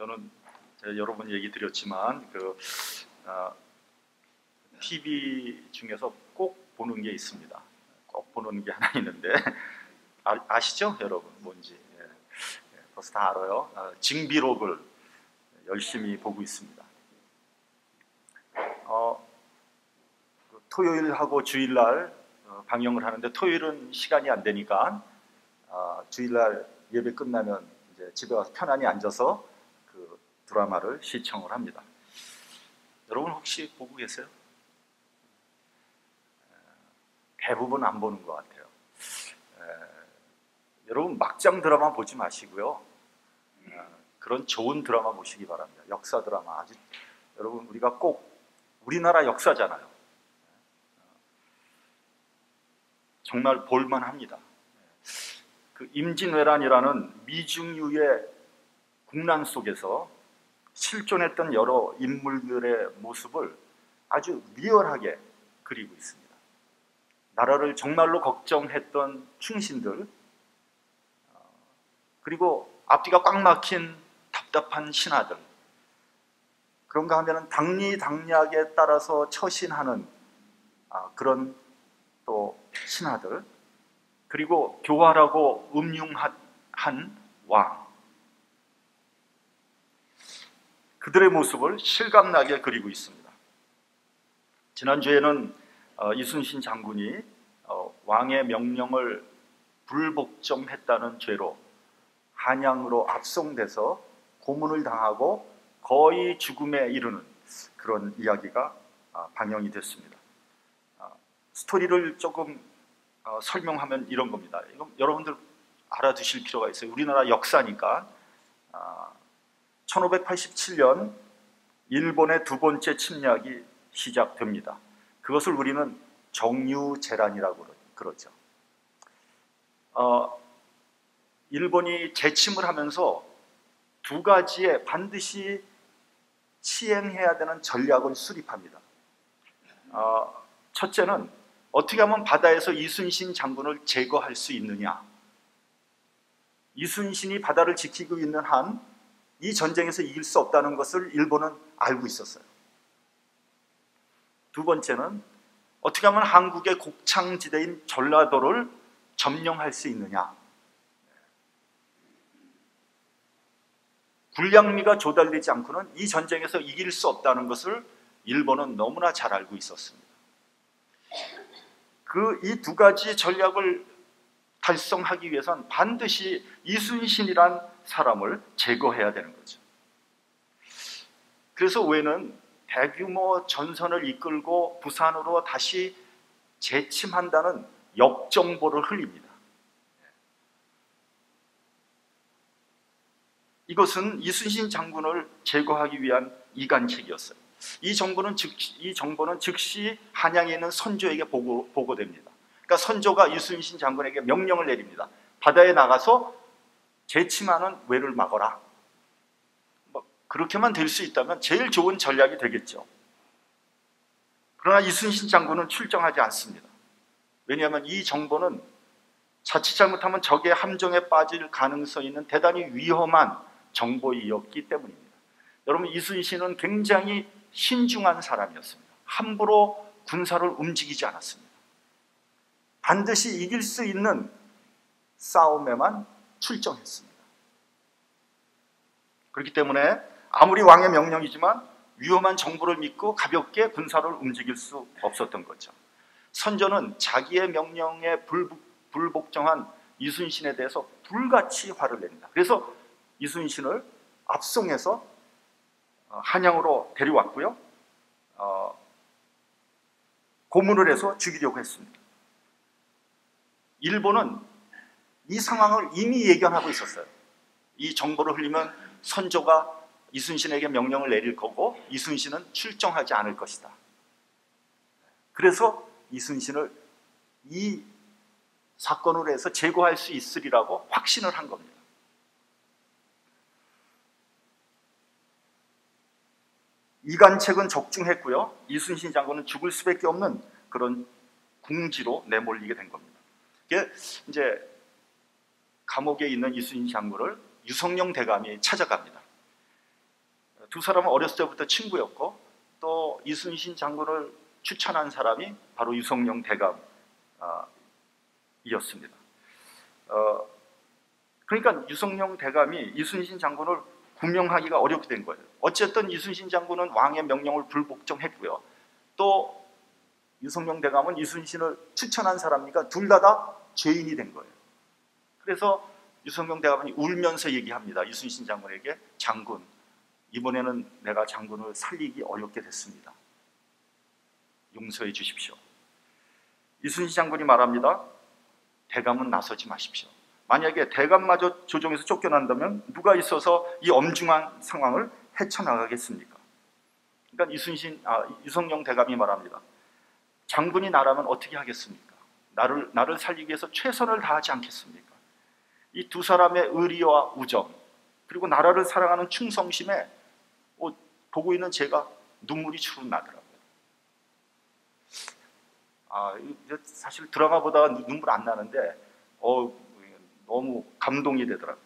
저는 제가 여러 번 얘기 드렸지만 TV 중에서 꼭 보는 게 있습니다. 꼭 보는 게 하나 있는데 아시죠, 여러분? 뭔지 벌써 다 알아요. 징비록을 열심히 보고 있습니다. 토요일하고 주일날 방영을 하는데 토요일은 시간이 안 되니까 주일날 예배 끝나면 이제 집에 와서 편안히 앉아서 그 드라마를 시청을 합니다. 여러분 혹시 보고 계세요? 대부분 안 보는 것 같아요. 여러분 막장 드라마 보지 마시고요. 그런 좋은 드라마 보시기 바랍니다. 역사 드라마. 여러분 우리가 꼭 우리나라 역사잖아요. 정말 볼만합니다. 그 임진왜란이라는 미중유의 국난 속에서 실존했던 여러 인물들의 모습을 아주 리얼하게 그리고 있습니다. 나라를 정말로 걱정했던 충신들, 그리고 앞뒤가 꽉 막힌 답답한 신하들, 그런가 하면 당리당략에 따라서 처신하는 그런 또 신하들, 그리고 교활하고 음흉한 왕, 그들의 모습을 실감나게 그리고 있습니다. 지난주에는 이순신 장군이 왕의 명령을 불복종했다는 죄로 한양으로 압송돼서 고문을 당하고 거의 죽음에 이르는 그런 이야기가 방영이 됐습니다. 스토리를 조금 설명하면 이런 겁니다. 이건 여러분들 알아두실 필요가 있어요. 우리나라 역사니까. 1587년 일본의 두 번째 침략이 시작됩니다. 그것을 우리는 정유재란이라고 그러죠. 일본이 재침을 하면서 두 가지의 반드시 시행해야 되는 전략을 수립합니다. 첫째는 어떻게 하면 바다에서 이순신 장군을 제거할 수 있느냐. 이순신이 바다를 지키고 있는 한 이 전쟁에서 이길 수 없다는 것을 일본은 알고 있었어요. 두 번째는 어떻게 하면 한국의 곡창지대인 전라도를 점령할 수 있느냐. 군량미가 조달되지 않고는 이 전쟁에서 이길 수 없다는 것을 일본은 너무나 잘 알고 있었습니다. 이 두 가지 전략을 달성하기 위해서는 반드시 이순신이란 사람을 제거해야 되는 거죠. 그래서 왜는 대규모 전선을 이끌고 부산으로 다시 재침한다는 역정보를 흘립니다. 이것은 이순신 장군을 제거하기 위한 이간책이었어요. 이 정보는 즉시 한양에 있는 선조에게 보고됩니다. 그러니까 선조가 이순신 장군에게 명령을 내립니다. 바다에 나가서 재침하는 왜를 막아라. 그렇게만 될 수 있다면 제일 좋은 전략이 되겠죠. 그러나 이순신 장군은 출정하지 않습니다. 왜냐하면 이 정보는 자칫 잘못하면 적의 함정에 빠질 가능성이 있는 대단히 위험한 정보이었기 때문입니다. 여러분, 이순신은 굉장히 신중한 사람이었습니다. 함부로 군사를 움직이지 않았습니다. 반드시 이길 수 있는 싸움에만 출정했습니다. 그렇기 때문에 아무리 왕의 명령이지만 위험한 정보를 믿고 가볍게 군사를 움직일 수 없었던 거죠. 선조는 자기의 명령에 불복종한 이순신에 대해서 불같이 화를 냅니다. 그래서 이순신을 압송해서 한양으로 데려왔고요. 고문을 해서 죽이려고 했습니다. 일본은 이 상황을 이미 예견하고 있었어요. 이 정보를 흘리면 선조가 이순신에게 명령을 내릴 거고 이순신은 출정하지 않을 것이다. 그래서 이순신을 이 사건으로 해서 제거할 수 있으리라고 확신을 한 겁니다. 이간책은 적중했고요. 이순신 장군은 죽을 수밖에 없는 그런 궁지로 내몰리게 된 겁니다. 이제 감옥에 있는 이순신 장군을 유성룡 대감이 찾아갑니다. 두 사람은 어렸을 때부터 친구였고 또 이순신 장군을 추천한 사람이 바로 유성룡 대감이었습니다. 그러니까 유성룡 대감이 이순신 장군을 구명하기가 어렵게 된 거예요. 어쨌든 이순신 장군은 왕의 명령을 불복종했고요. 또 유성룡 대감은 이순신을 추천한 사람이니까 둘 다 죄인이 된 거예요. 그래서 유성룡 대감이 울면서 얘기합니다. 이순신 장군에게, 장군, 이번에는 내가 장군을 살리기 어렵게 됐습니다. 용서해 주십시오. 이순신 장군이 말합니다. 대감은 나서지 마십시오. 만약에 대감마저 조정에서 쫓겨난다면 누가 있어서 이 엄중한 상황을 헤쳐나가겠습니까? 그러니까 유성룡 대감이 말합니다. 장군이 나라면 어떻게 하겠습니까? 나를 살리기 위해서 최선을 다하지 않겠습니까? 이 두 사람의 의리와 우정, 그리고 나라를 사랑하는 충성심에 보고 있는 제가 눈물이 주르륵 나더라고요. 사실 드라마 보다가 눈물 안 나는데 너무 감동이 되더라고요.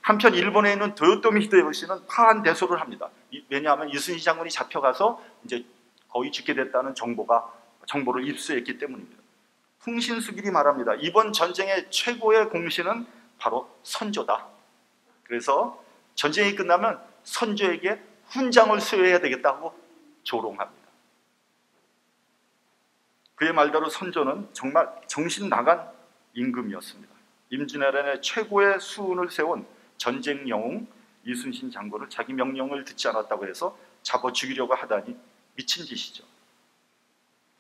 한편 일본에 있는 도요토미 히데요시는 파한 대소를 합니다. 왜냐하면 이순신 장군이 잡혀가서 이제 거의 죽게 됐다는 정보를 입수했기 때문입니다. 풍신수길이 말합니다. 이번 전쟁의 최고의 공신은 바로 선조다. 그래서 전쟁이 끝나면 선조에게 훈장을 수여해야 되겠다고 조롱합니다. 그의 말대로 선조는 정말 정신 나간 임금이었습니다. 임진왜란의 최고의 수운을 세운 전쟁 영웅 이순신 장군을 자기 명령을 듣지 않았다고 해서 잡아 죽이려고 하다니 미친 짓이죠.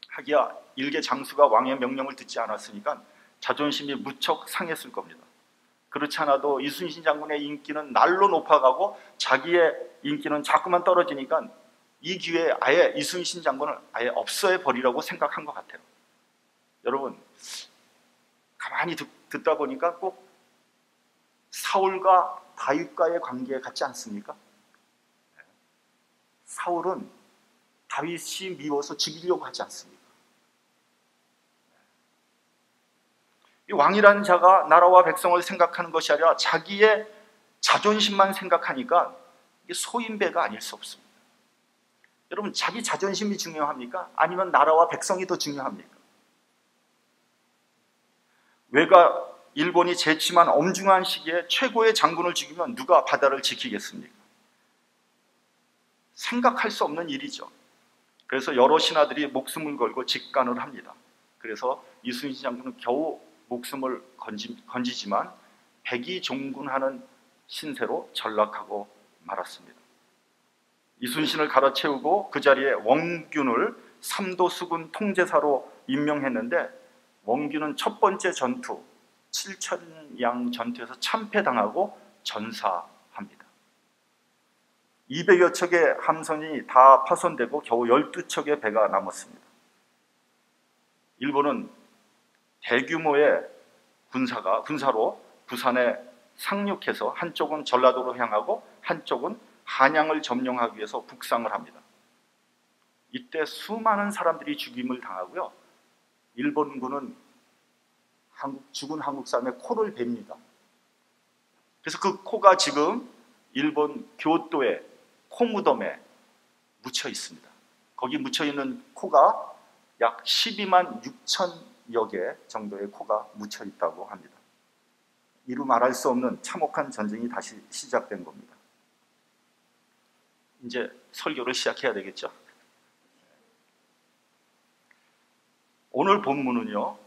하기야 일개 장수가 왕의 명령을 듣지 않았으니까 자존심이 무척 상했을 겁니다. 그렇지 않아도 이순신 장군의 인기는 날로 높아가고 자기의 인기는 자꾸만 떨어지니까 이 기회에 아예 이순신 장군을 아예 없애 버리라고 생각한 것 같아요. 여러분, 가만히 듣다 보니까 꼭 사울과 다윗과의 관계 같지 않습니까? 사울은 다윗이 미워서 죽이려고 하지 않습니까? 이 왕이라는 자가 나라와 백성을 생각하는 것이 아니라 자기의 자존심만 생각하니까 이게 소인배가 아닐 수 없습니다. 여러분, 자기 자존심이 중요합니까? 아니면 나라와 백성이 더 중요합니까? 왜가 일본이 제치만 엄중한 시기에 최고의 장군을 죽이면 누가 바다를 지키겠습니까? 생각할 수 없는 일이죠. 그래서 여러 신하들이 목숨을 걸고 직간을 합니다. 그래서 이순신 장군은 겨우 목숨을 건지지만 백의종군하는 신세로 전락하고 말았습니다. 이순신을 갈아채우고 그 자리에 원균을 삼도수군 통제사로 임명했는데 원균은 첫 번째 전투 칠천양 전투에서 참패당하고 전사합니다. 200여 척의 함선이 다 파손되고 겨우 12척의 배가 남았습니다. 일본은 대규모의 군사로 부산에 상륙해서 한쪽은 전라도로 향하고 한쪽은 한양을 점령하기 위해서 북상을 합니다. 이때 수많은 사람들이 죽임을 당하고요. 일본군은 죽은 한국 사람의 코를 뱁니다. 그래서 그 코가 지금 일본 교토의 코무덤에 묻혀 있습니다. 거기 묻혀 있는 코가 약 12만 6천여 개 정도의 코가 묻혀 있다고 합니다. 이루 말할 수 없는 참혹한 전쟁이 다시 시작된 겁니다. 이제 설교를 시작해야 되겠죠? 오늘 본문은요,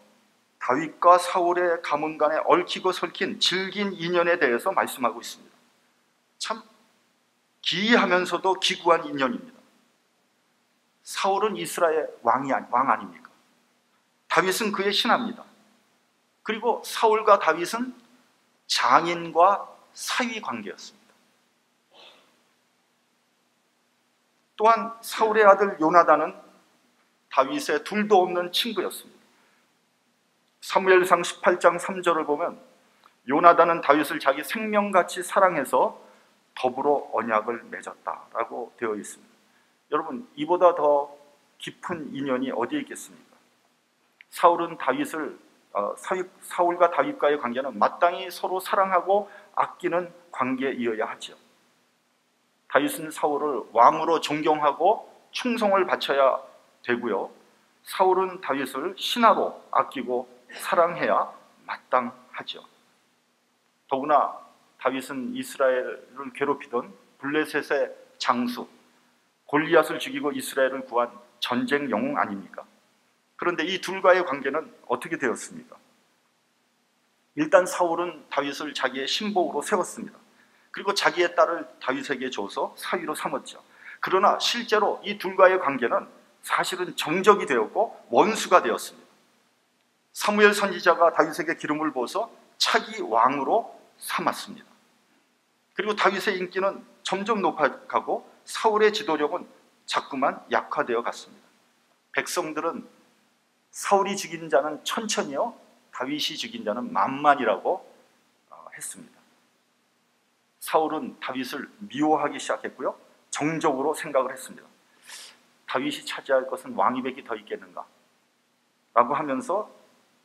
다윗과 사울의 가문 간에 얽히고 설킨 질긴 인연에 대해서 말씀하고 있습니다. 참 기이하면서도 기구한 인연입니다. 사울은 이스라엘 왕 아닙니까? 다윗은 그의 신하입니다. 그리고 사울과 다윗은 장인과 사위 관계였습니다. 또한 사울의 아들 요나단은 다윗의 둘도 없는 친구였습니다. 사무엘상 18장 3절을 보면 요나단은 다윗을 자기 생명같이 사랑해서 더불어 언약을 맺었다라고 되어 있습니다. 여러분, 이보다 더 깊은 인연이 어디에 있겠습니까? 사울과 다윗과의 관계는 마땅히 서로 사랑하고 아끼는 관계이어야 하죠. 다윗은 사울을 왕으로 존경하고 충성을 바쳐야 되고요. 사울은 다윗을 신하로 아끼고 사랑해야 마땅하죠. 더구나 다윗은 이스라엘을 괴롭히던 블레셋의 장수 골리앗을 죽이고 이스라엘을 구한 전쟁 영웅 아닙니까? 그런데 이 둘과의 관계는 어떻게 되었습니까? 일단 사울은 다윗을 자기의 신복으로 세웠습니다. 그리고 자기의 딸을 다윗에게 줘서 사위로 삼았죠. 그러나 실제로 이 둘과의 관계는 사실은 정적이 되었고 원수가 되었습니다. 사무엘 선지자가 다윗에게 기름을 부어서 차기 왕으로 삼았습니다. 그리고 다윗의 인기는 점점 높아가고 사울의 지도력은 자꾸만 약화되어 갔습니다. 백성들은 사울이 죽인 자는 천천히요, 다윗이 죽인 자는 만만이라고 했습니다. 사울은 다윗을 미워하기 시작했고요, 정적으로 생각을 했습니다. 다윗이 차지할 것은 왕위백이 더 있겠는가 라고 하면서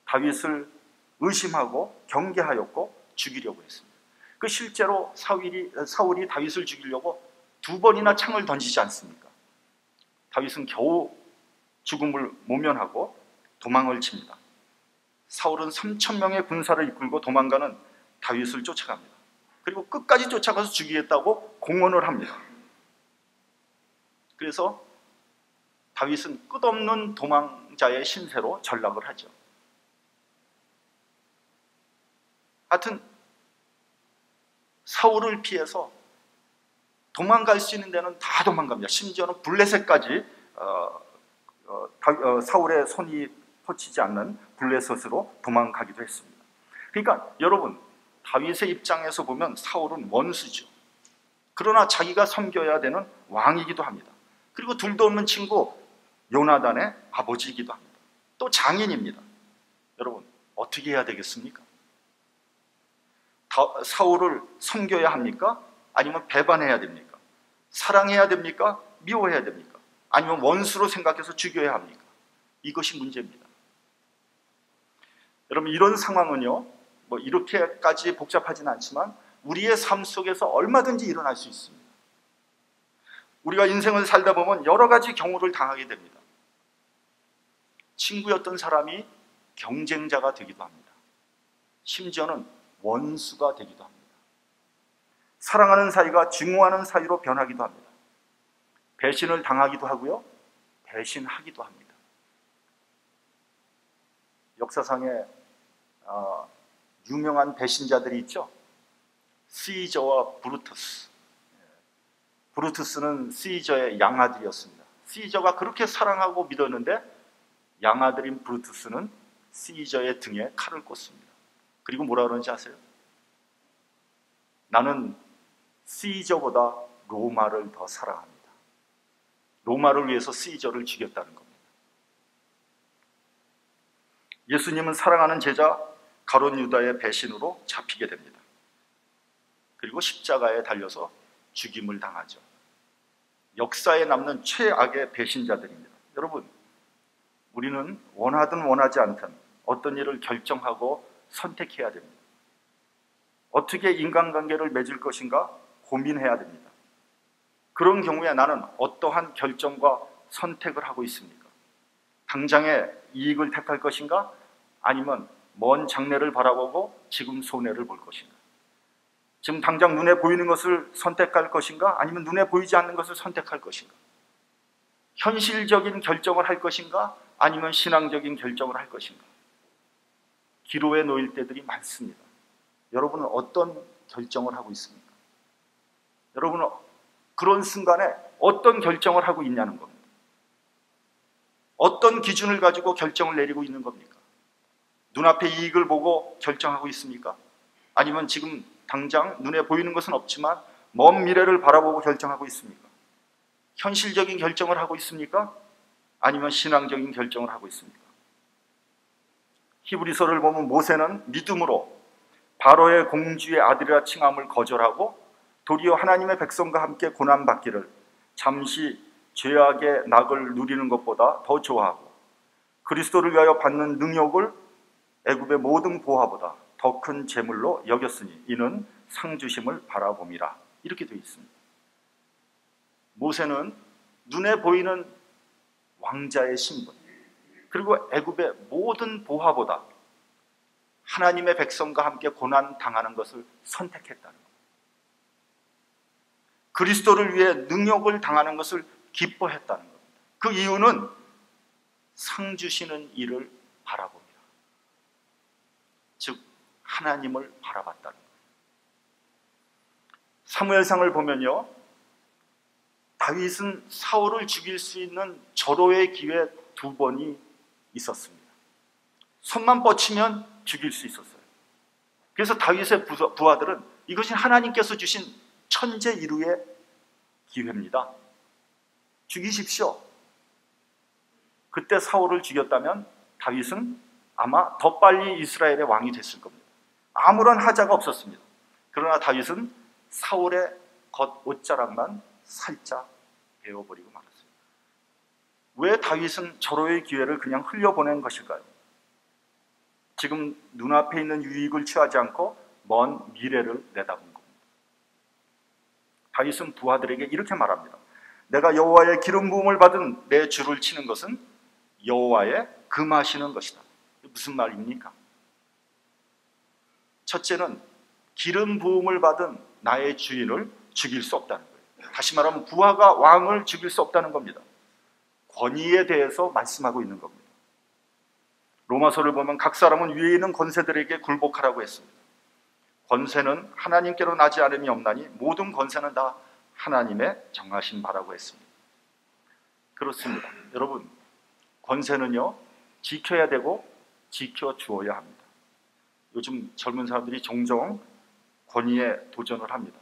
다윗을 의심하고 경계하였고 죽이려고 했습니다. 그 실제로 사울이 다윗을 죽이려고 2번이나 창을 던지지 않습니까? 다윗은 겨우 죽음을 모면하고 도망을 칩니다. 사울은 3,000명의 군사를 이끌고 도망가는 다윗을 쫓아갑니다. 그리고 끝까지 쫓아가서 죽이겠다고 공언을 합니다. 그래서 다윗은 끝없는 도망자의 신세로 전락을 하죠. 하여튼 사울을 피해서 도망갈 수 있는 데는 다 도망갑니다. 심지어는 블레셋까지 사울의 손이 터치지 않는 블레셋으로 도망가기도 했습니다. 그러니까 여러분, 다윗의 입장에서 보면 사울은 원수죠. 그러나 자기가 섬겨야 되는 왕이기도 합니다. 그리고 둘도 없는 친구 요나단의 아버지이기도 합니다. 또 장인입니다. 여러분, 어떻게 해야 되겠습니까? 사울을 섬겨야 합니까? 아니면 배반해야 됩니까? 사랑해야 됩니까? 미워해야 됩니까? 아니면 원수로 생각해서 죽여야 합니까? 이것이 문제입니다. 여러분, 이런 상황은요, 뭐 이렇게까지 복잡하지는 않지만 우리의 삶 속에서 얼마든지 일어날 수 있습니다. 우리가 인생을 살다 보면 여러 가지 경우를 당하게 됩니다. 친구였던 사람이 경쟁자가 되기도 합니다. 심지어는 원수가 되기도 합니다. 사랑하는 사이가 증오하는 사이로 변하기도 합니다. 배신을 당하기도 하고요, 배신하기도 합니다. 역사상에 유명한 배신자들이 있죠. 시저와 브루투스. 브루투스는 시저의 양아들이었습니다. 시저가 그렇게 사랑하고 믿었는데 양아들인 브루투스는 시저의 등에 칼을 꽂습니다. 그리고 뭐라 그러는지 아세요? 나는 시저보다 로마를 더 사랑합니다. 로마를 위해서 시저를 죽였다는 겁니다. 예수님은 사랑하는 제자 가룟 유다의 배신으로 잡히게 됩니다. 그리고 십자가에 달려서 죽임을 당하죠. 역사에 남는 최악의 배신자들입니다. 여러분, 우리는 원하든 원하지 않든 어떤 일을 결정하고 선택해야 됩니다. 어떻게 인간관계를 맺을 것인가 고민해야 됩니다. 그런 경우에 나는 어떠한 결정과 선택을 하고 있습니까? 당장의 이익을 택할 것인가? 아니면 먼 장래를 바라보고 지금 손해를 볼 것인가? 지금 당장 눈에 보이는 것을 선택할 것인가? 아니면 눈에 보이지 않는 것을 선택할 것인가? 현실적인 결정을 할 것인가? 아니면 신앙적인 결정을 할 것인가? 기로에 놓일 때들이 많습니다. 여러분은 어떤 결정을 하고 있습니까? 여러분은 그런 순간에 어떤 결정을 하고 있냐는 겁니다. 어떤 기준을 가지고 결정을 내리고 있는 겁니까? 눈앞에 이익을 보고 결정하고 있습니까? 아니면 지금 당장 눈에 보이는 것은 없지만 먼 미래를 바라보고 결정하고 있습니까? 현실적인 결정을 하고 있습니까? 아니면 신앙적인 결정을 하고 있습니까? 히브리서를 보면 모세는 믿음으로 바로의 공주의 아들이라 칭함을 거절하고 도리어 하나님의 백성과 함께 고난받기를 잠시 죄악의 낙을 누리는 것보다 더 좋아하고 그리스도를 위하여 받는 능욕을 애굽의 모든 보화보다 더 큰 재물로 여겼으니 이는 상 주심을 바라봄이라. 이렇게 되어 있습니다. 모세는 눈에 보이는 왕자의 신분, 그리고 애굽의 모든 보화보다 하나님의 백성과 함께 고난 당하는 것을 선택했다는 겁니다. 그리스도를 위해 능욕을 당하는 것을 기뻐했다는 겁니다. 그 이유는 상 주시는 이를 바라봅니다. 즉 하나님을 바라봤다는 거예요. 사무엘상을 보면요, 다윗은 사울을 죽일 수 있는 절호의 기회 2번이 있었습니다. 손만 뻗치면 죽일 수 있었어요. 그래서 다윗의 부하들은 이것이 하나님께서 주신 천재 이루의 기회입니다. 죽이십시오. 그때 사울을 죽였다면 다윗은 아마 더 빨리 이스라엘의 왕이 됐을 겁니다. 아무런 하자가 없었습니다. 그러나 다윗은 사울의 겉 옷자락만 살짝 베어버리고 말았습니다. 왜 다윗은 절호의 기회를 그냥 흘려보낸 것일까요? 지금 눈앞에 있는 유익을 취하지 않고 먼 미래를 내다본 겁니다. 다윗은 부하들에게 이렇게 말합니다. 내가 여호와의 기름 부음을 받은 내 주를 치는 것은 여호와의 금하시는 것이다. 무슨 말입니까? 첫째는 기름 부음을 받은 나의 주인을 죽일 수 없다는 거예요. 다시 말하면 부하가 왕을 죽일 수 없다는 겁니다. 권위에 대해서 말씀하고 있는 겁니다. 로마서를 보면 각 사람은 위에 있는 권세들에게 굴복하라고 했습니다. 권세는 하나님께로 나지 않음이 없나니 모든 권세는 다 하나님의 정하신 바라고 했습니다. 그렇습니다. 여러분, 권세는요, 지켜야 되고 지켜주어야 합니다. 요즘 젊은 사람들이 종종 권위에 도전을 합니다.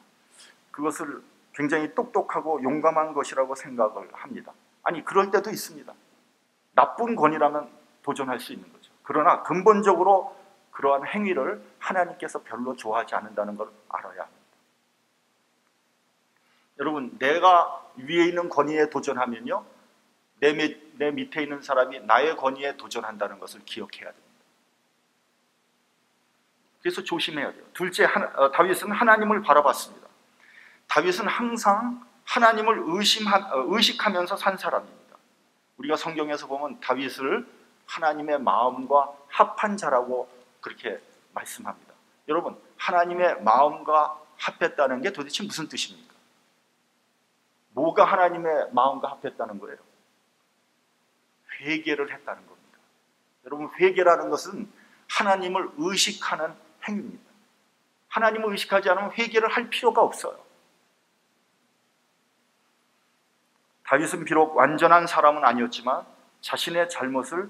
그것을 굉장히 똑똑하고 용감한 것이라고 생각을 합니다. 아니, 그럴 때도 있습니다. 나쁜 권위라면 도전할 수 있는 거죠. 그러나 근본적으로 그러한 행위를 하나님께서 별로 좋아하지 않는다는 걸 알아야 합니다. 여러분, 내가 위에 있는 권위에 도전하면요, 내 밑에 있는 사람이 나의 권위에 도전한다는 것을 기억해야 됩니다. 그래서 조심해야 돼요. 둘째, 다윗은 하나님을 바라봤습니다. 다윗은 항상 하나님을 의식하면서 산 사람입니다. 우리가 성경에서 보면 다윗을 하나님의 마음과 합한 자라고 그렇게 말씀합니다. 여러분, 하나님의 마음과 합했다는 게 도대체 무슨 뜻입니까? 뭐가 하나님의 마음과 합했다는 거예요? 회개를 했다는 겁니다. 여러분, 회개라는 것은 하나님을 의식하는 행위입니다. 하나님을 의식하지 않으면 회개를 할 필요가 없어요. 다윗은 비록 완전한 사람은 아니었지만 자신의 잘못을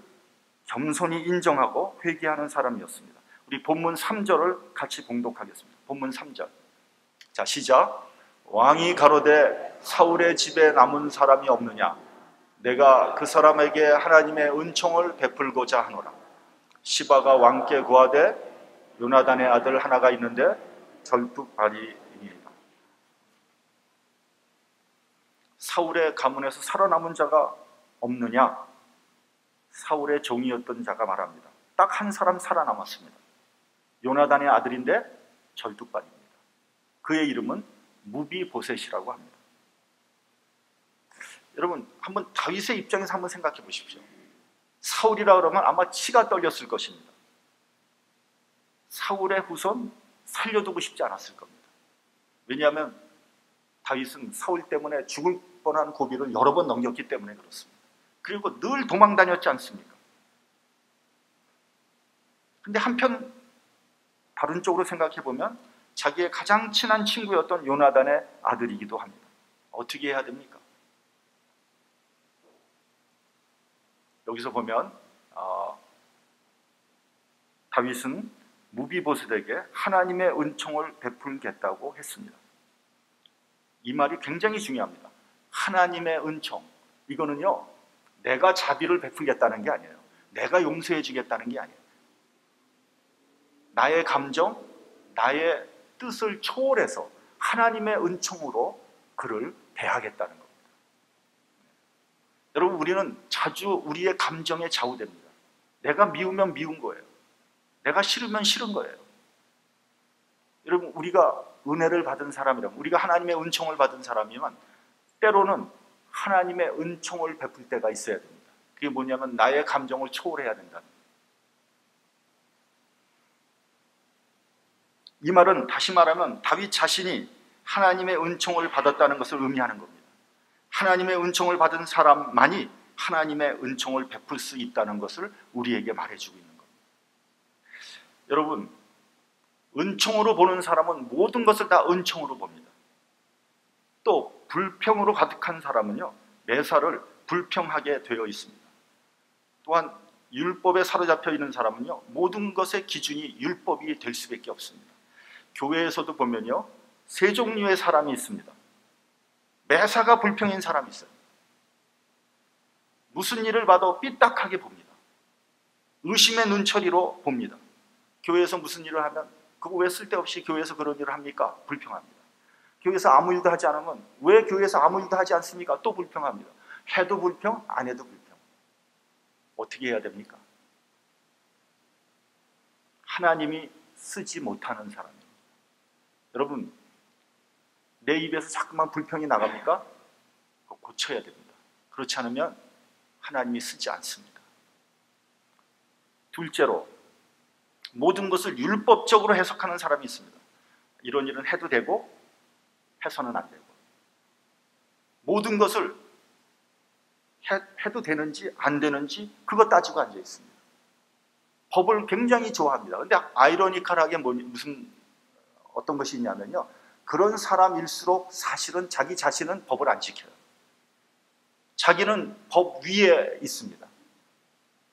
겸손히 인정하고 회개하는 사람이었습니다. 우리 본문 3절을 같이 봉독하겠습니다. 본문 3절. 자, 시작. 왕이 가로되 사울의 집에 남은 사람이 없느냐? 내가 그 사람에게 하나님의 은총을 베풀고자 하노라. 시바가 왕께 구하되 요나단의 아들 하나가 있는데 절뚝발이니이다. 사울의 가문에서 살아남은 자가 없느냐? 사울의 종이었던 자가 말합니다. 딱 한 사람 살아남았습니다. 요나단의 아들인데 절뚝발입니다. 그의 이름은 무비보셋이라고 합니다. 여러분, 한번 다윗의 입장에서 한번 생각해 보십시오. 사울이라 그러면 아마 치가 떨렸을 것입니다. 사울의 후손 살려두고 싶지 않았을 겁니다. 왜냐하면 다윗은 사울 때문에 죽을 뻔한 고비를 여러 번 넘겼기 때문에 그렇습니다. 그리고 늘 도망 다녔지 않습니까? 근데 한편 다른 쪽으로 생각해 보면 자기의 가장 친한 친구였던 요나단의 아들이기도 합니다. 어떻게 해야 됩니까? 여기서 보면 다윗은 무비보셋에게 하나님의 은총을 베풀겠다고 했습니다. 이 말이 굉장히 중요합니다. 하나님의 은총, 이거는요, 내가 자비를 베풀겠다는 게 아니에요. 내가 용서해 주겠다는 게 아니에요. 나의 감정, 나의 뜻을 초월해서 하나님의 은총으로 그를 대하겠다는 겁니다. 여러분, 우리는 자주 우리의 감정에 좌우됩니다. 내가 미우면 미운 거예요. 내가 싫으면 싫은 거예요. 여러분, 우리가 은혜를 받은 사람이라면, 우리가 하나님의 은총을 받은 사람이면 때로는 하나님의 은총을 베풀 때가 있어야 됩니다. 그게 뭐냐면 나의 감정을 초월해야 된다는 거예요. 이 말은 다시 말하면 다윗 자신이 하나님의 은총을 받았다는 것을 의미하는 겁니다. 하나님의 은총을 받은 사람만이 하나님의 은총을 베풀 수 있다는 것을 우리에게 말해주고 있는 겁니다. 여러분, 은총으로 보는 사람은 모든 것을 다 은총으로 봅니다. 또 불평으로 가득한 사람은요, 매사를 불평하게 되어 있습니다. 또한 율법에 사로잡혀 있는 사람은요, 모든 것의 기준이 율법이 될 수밖에 없습니다. 교회에서도 보면요, 세 종류의 사람이 있습니다. 매사가 불평인 사람이 있어요. 무슨 일을 봐도 삐딱하게 봅니다. 의심의 눈초리로 봅니다. 교회에서 무슨 일을 하면 그거 왜 쓸데없이 교회에서 그런 일을 합니까? 불평합니다. 교회에서 아무 일도 하지 않으면 왜 교회에서 아무 일도 하지 않습니까? 또 불평합니다. 해도 불평, 안 해도 불평. 어떻게 해야 됩니까? 하나님이 쓰지 못하는 사람입니다. 여러분, 내 입에서 자꾸만 불평이 나갑니까? 그거 고쳐야 됩니다. 그렇지 않으면 하나님이 쓰지 않습니다. 둘째로, 모든 것을 율법적으로 해석하는 사람이 있습니다. 이런 일은 해도 되고 해서는 안 되고, 모든 것을 해도 되는지 안 되는지 그거 따지고 앉아 있습니다. 법을 굉장히 좋아합니다. 근데 아이러니컬하게 무슨 어떤 것이 있냐면요, 그런 사람일수록 사실은 자기 자신은 법을 안 지켜요. 자기는 법 위에 있습니다.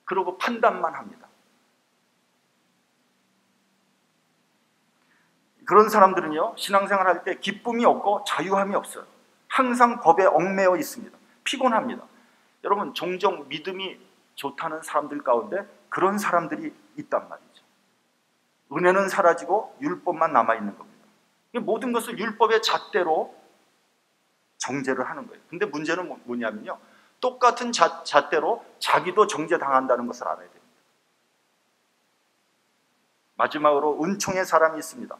그리고 판단만 합니다. 그런 사람들은요, 신앙생활 할 때 기쁨이 없고 자유함이 없어요. 항상 법에 얽매여 있습니다. 피곤합니다. 여러분, 종종 믿음이 좋다는 사람들 가운데 그런 사람들이 있단 말이죠. 은혜는 사라지고 율법만 남아있는 겁니다. 모든 것을 율법의 잣대로 정죄를 하는 거예요. 근데 문제는 뭐냐면요, 똑같은 잣대로 자기도 정죄당한다는 것을 알아야 됩니다. 마지막으로 은총의 사람이 있습니다.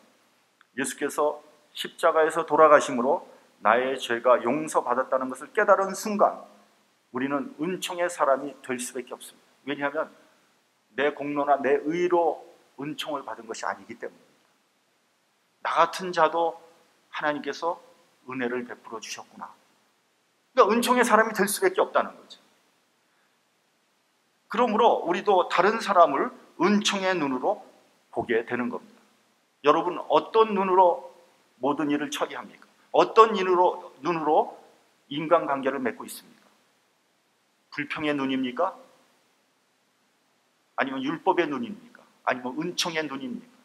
예수께서 십자가에서 돌아가심으로 나의 죄가 용서받았다는 것을 깨달은 순간 우리는 은총의 사람이 될 수밖에 없습니다. 왜냐하면 내 공로나 내 의로 은총을 받은 것이 아니기 때문입니다. 나 같은 자도 하나님께서 은혜를 베풀어 주셨구나. 그러니까 은총의 사람이 될 수밖에 없다는 거죠. 그러므로 우리도 다른 사람을 은총의 눈으로 보게 되는 겁니다. 여러분, 어떤 눈으로 모든 일을 처리합니까? 어떤 눈으로 인간관계를 맺고 있습니까? 불평의 눈입니까? 아니면 율법의 눈입니까? 아니면 은총의 눈입니까?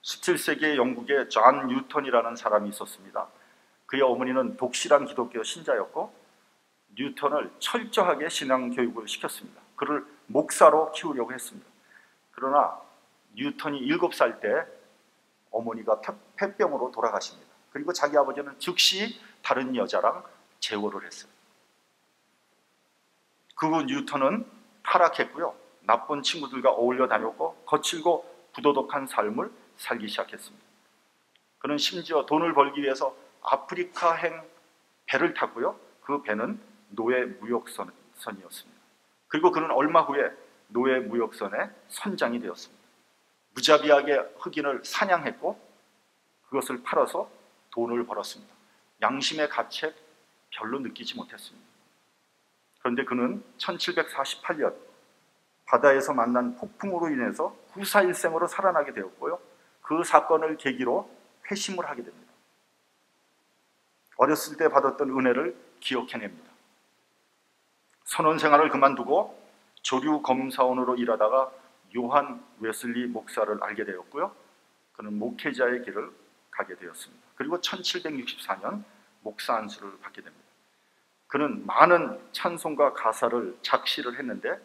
17세기의 영국에 존 뉴턴이라는 사람이 있었습니다. 그의 어머니는 독실한 기독교 신자였고 뉴턴을 철저하게 신앙 교육을 시켰습니다. 그를 목사로 키우려고 했습니다. 그러나 뉴턴이 7살 때 어머니가 폐병으로 돌아가십니다. 그리고 자기 아버지는 즉시 다른 여자랑 재혼을 했어요. 그 후 뉴턴은 타락했고요, 나쁜 친구들과 어울려 다녔고 거칠고 부도덕한 삶을 살기 시작했습니다. 그는 심지어 돈을 벌기 위해서 아프리카행 배를 탔고요, 그 배는 노예 무역선이었습니다. 그리고 그는 얼마 후에 노예 무역선의 선장이 되었습니다. 무자비하게 흑인을 사냥했고 그것을 팔아서 돈을 벌었습니다. 양심의 가책 별로 느끼지 못했습니다. 그런데 그는 1748년 바다에서 만난 폭풍으로 인해서 구사일생으로 살아나게 되었고요, 그 사건을 계기로 회심을 하게 됩니다. 어렸을 때 받았던 은혜를 기억해냅니다. 선원 생활을 그만두고 조류 검사원으로 일하다가 요한 웨슬리 목사를 알게 되었고요, 그는 목회자의 길을 가게 되었습니다. 그리고 1764년 목사 안수를 받게 됩니다. 그는 많은 찬송가 가사를 작시를 했는데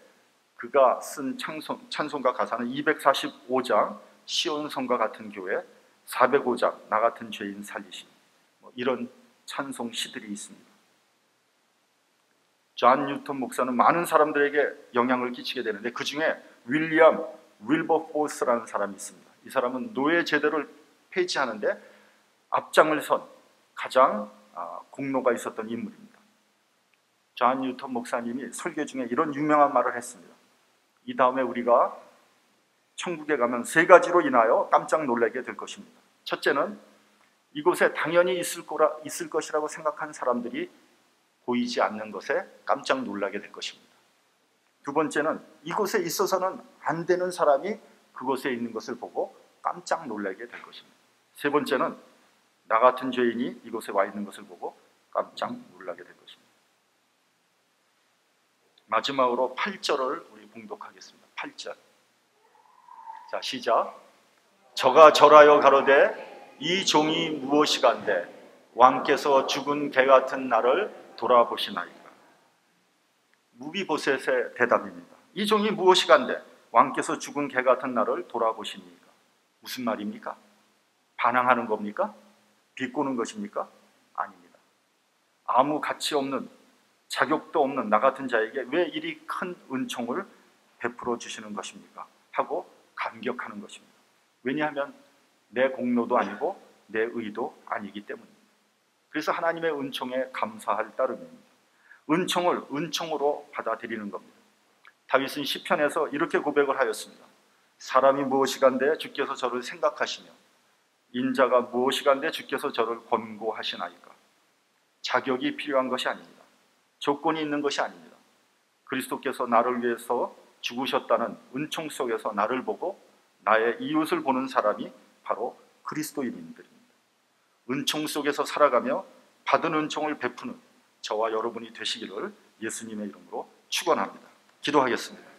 그가 쓴 찬송가 가사는 245장 시온성과 같은 교회, 405장 나 같은 죄인 살리심, 이런 찬송 시들이 있습니다. 존 뉴턴 목사는 많은 사람들에게 영향을 끼치게 되는데 그 중에 윌리엄 윌버포스라는 사람이 있습니다. 이 사람은 노예 제도를 폐지하는데 앞장을 선 가장 공로가 있었던 인물입니다. 존 뉴턴 목사님이 설교 중에 이런 유명한 말을 했습니다. 이 다음에 우리가 천국에 가면 세 가지로 인하여 깜짝 놀라게 될 것입니다. 첫째는 이곳에 당연히 있을 것이라고 생각한 사람들이 보이지 않는 것에 깜짝 놀라게 될 것입니다. 두 번째는 이곳에 있어서는 안 되는 사람이 그곳에 있는 것을 보고 깜짝 놀라게 될 것입니다. 세 번째는 나 같은 죄인이 이곳에 와 있는 것을 보고 깜짝 놀라게 될 것입니다. 마지막으로 8절을 우리 봉독하겠습니다. 8절. 자, 시작. 저가 절하여 가로되 이 종이 무엇이간데 왕께서 죽은 개 같은 나를 돌아보시나이까. 무비보셋의 대답입니다. 이 종이 무엇이간데 왕께서 죽은 개 같은 나를 돌아보시니까. 무슨 말입니까? 반항하는 겁니까? 비꼬는 것입니까? 아닙니다. 아무 가치 없는, 자격도 없는 나 같은 자에게 왜 이리 큰 은총을 베풀어 주시는 것입니까? 하고 감격하는 것입니다. 왜냐하면 내 공로도 아니고 내 의도 아니기 때문입니다. 그래서 하나님의 은총에 감사할 따름입니다. 은총을 은총으로 받아들이는 겁니다. 다윗은 시편에서 이렇게 고백을 하였습니다. 사람이 무엇이간데 주께서 저를 생각하시며 인자가 무엇이간데 주께서 저를 권고하시나이까. 자격이 필요한 것이 아닙니다. 조건이 있는 것이 아닙니다. 그리스도께서 나를 위해서 죽으셨다는 은총 속에서 나를 보고 나의 이웃을 보는 사람이 바로 그리스도인들입니다. 은총 속에서 살아가며 받은 은총을 베푸는 저와 여러분이 되시기를 예수님의 이름으로 축원합니다. 기도하겠습니다.